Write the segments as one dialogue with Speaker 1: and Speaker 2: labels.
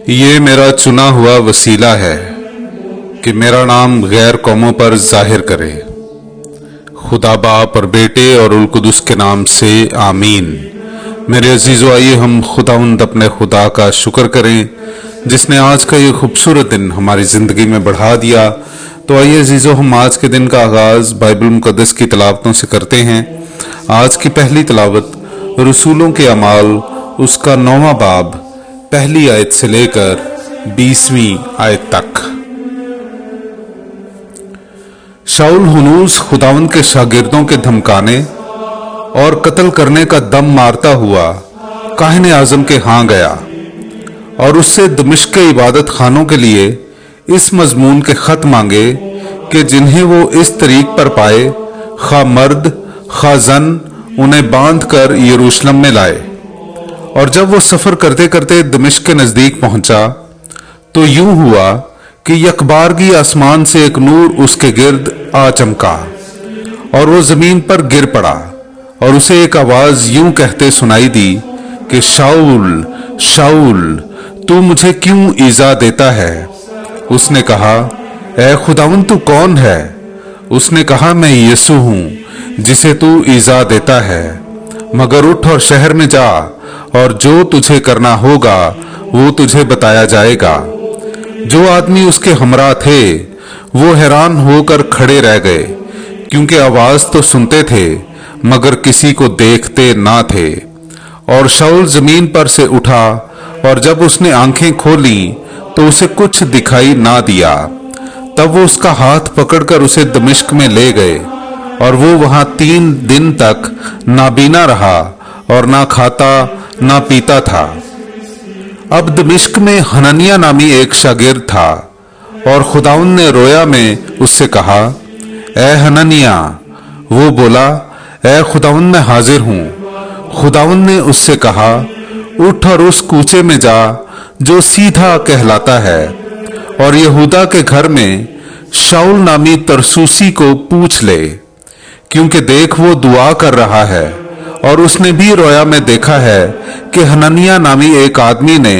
Speaker 1: یہ میرا چنا ہوا وسیلہ ہے کہ میرا نام غیر قوموں پر ظاہر کرے۔ خدا باپ اور بیٹے اور روح القدس کے نام سے آمین۔ میرے عزیزو، آئیے ہم خداوند اپنے خدا کا شکر کریں جس نے آج کا یہ خوبصورت دن ہماری زندگی میں بڑھا دیا۔ تو آئیے عزیزو، ہم آج کے دن کا آغاز بائبل مقدس کی تلاوتوں سے کرتے ہیں۔ آج کی پہلی تلاوت رسولوں کے اعمال اس کا 9واں باب پہلی آیت سے لے کر 20ویں آیت تک۔ شاؤل ہنوز خداوند کے شاگردوں کے دھمکانے اور قتل کرنے کا دم مارتا ہوا کاہن اعظم کے ہاں گیا اور اس سے دمشق کے عبادت خانوں کے لیے اس مضمون کے خط مانگے کہ جنہیں وہ اس طریق پر پائے، خواہ مرد خواہ زن، انہیں باندھ کر یروشلم میں لائے۔ اور جب وہ سفر کرتے کرتے دمشق کے نزدیک پہنچا تو یوں ہوا کہ یکبارگی آسمان سے ایک نور اس کے گرد آ چمکا اور وہ زمین پر گر پڑا، اور اسے ایک آواز یوں کہتے سنائی دی کہ شاؤل شاؤل، تو مجھے کیوں ایذا دیتا ہے؟ اس نے کہا، اے خداوند تو کون ہے؟ اس نے کہا، میں یسوع ہوں جسے تو ایذا دیتا ہے، مگر اٹھ اور شہر میں جا، اور جو تجھے کرنا ہوگا وہ تجھے بتایا جائے گا۔ جو آدمی اس کے ہمراہ تھے وہ حیران ہو کر کھڑے رہ گئے، کیونکہ آواز تو سنتے تھے مگر کسی کو دیکھتے نہ تھے۔ اور شاؤل زمین پر سے اٹھا، اور جب اس نے آنکھیں کھولیں تو اسے کچھ دکھائی نہ دیا۔ تب وہ اس کا ہاتھ پکڑ کر اسے دمشق میں لے گئے، اور وہ وہاں 3 دن تک نابینا رہا اور نہ کھاتا نہ پیتا تھا۔ اب دمشق میں حنانیہ نامی ایک شاگرد تھا، اور خداوند نے رویا میں اس سے کہا، اے حنانیہ۔ وہ بولا، اے خداوند، میں حاضر ہوں۔ خداوند نے اس سے کہا، اٹھ اور اس کوچے میں جا جو سیدھا کہلاتا ہے، اور یہودا کے گھر میں شاؤل نامی ترسوسی کو پوچھ لے، کیونکہ دیکھ وہ دعا کر رہا ہے، اور اس نے بھی رویا میں دیکھا ہے کہ حنانیہ نامی ایک آدمی نے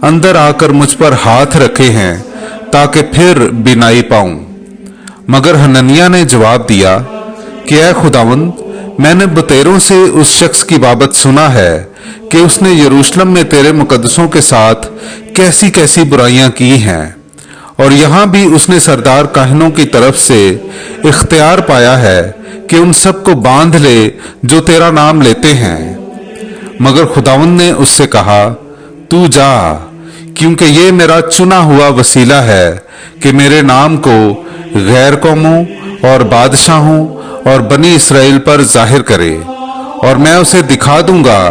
Speaker 1: اندر آ کر مجھ پر ہاتھ رکھے ہیں تاکہ پھر بینائی پاؤں۔ مگر حنانیہ نے جواب دیا کہ اے خداوند، میں نے بتیروں سے اس شخص کی بابت سنا ہے کہ اس نے یروشلم میں تیرے مقدسوں کے ساتھ کیسی کیسی برائیاں کی ہیں، اور یہاں بھی اس نے سردار کاہنوں کی طرف سے اختیار پایا ہے کہ ان سب کو باندھ لے جو تیرا نام لیتے ہیں۔ مگر خداوند نے اس سے کہا، تو جا، کیونکہ یہ میرا چنا ہوا وسیلہ ہے کہ میرے نام کو غیر قوموں اور بادشاہوں اور بنی اسرائیل پر ظاہر کرے، اور میں اسے دکھا دوں گا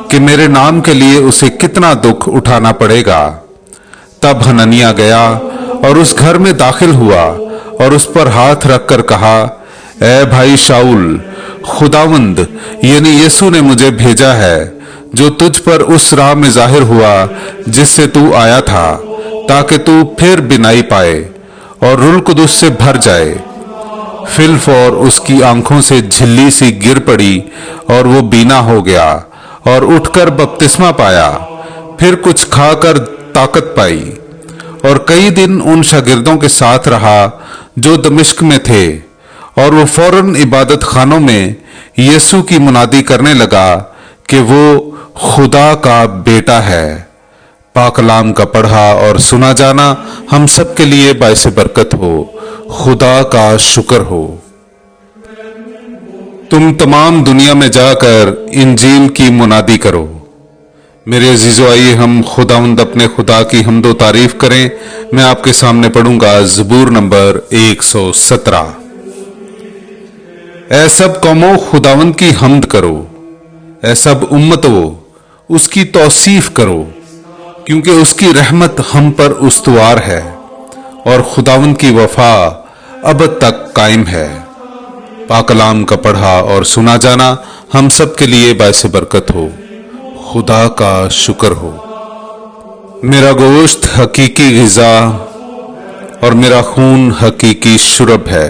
Speaker 1: کہ میرے نام کے لیے اسے کتنا دکھ اٹھانا پڑے گا۔ تب حنانیہ گیا اور اس گھر میں داخل ہوا اور اس پر ہاتھ رکھ کر کہا، اے بھائی شاؤل، خداوند یعنی یسوع نے مجھے بھیجا ہے جو تجھ پر اس راہ میں ظاہر ہوا جس سے تو آیا تھا، تاکہ تو پھر بینائی پائے اور روح القدس سے بھر جائے۔ فی الفور اس کی آنکھوں سے جھلی سی گر پڑی اور وہ بینا ہو گیا، اور اٹھ کر بپتسمہ پایا، پھر کچھ کھا کر طاقت پائی، اور کئی دن ان شاگردوں کے ساتھ رہا جو دمشق میں تھے۔ اور وہ فوراً عبادت خانوں میں یسوع کی منادی کرنے لگا کہ وہ خدا کا بیٹا ہے۔ پاک کلام کا پڑھا اور سنا جانا ہم سب کے لیے باعث برکت ہو۔ خدا کا شکر ہو۔ تم تمام دنیا میں جا کر انجیل کی منادی کرو۔ میرے عزیزو، آئیے ہم خداوند اپنے خدا کی حمد و تعریف کریں۔ میں آپ کے سامنے پڑھوں گا زبور نمبر 117۔ اے سب قوموں، خداوند کی حمد کرو، اے سب امتوں اس کی توصیف کرو، کیونکہ اس کی رحمت ہم پر استوار ہے اور خداوند کی وفا ابد تک قائم ہے۔ پاک کلام کا پڑھا اور سنا جانا ہم سب کے لیے باعث برکت ہو۔ خدا کا شکر ہو۔ میرا گوشت حقیقی غذا اور میرا خون حقیقی شرب ہے۔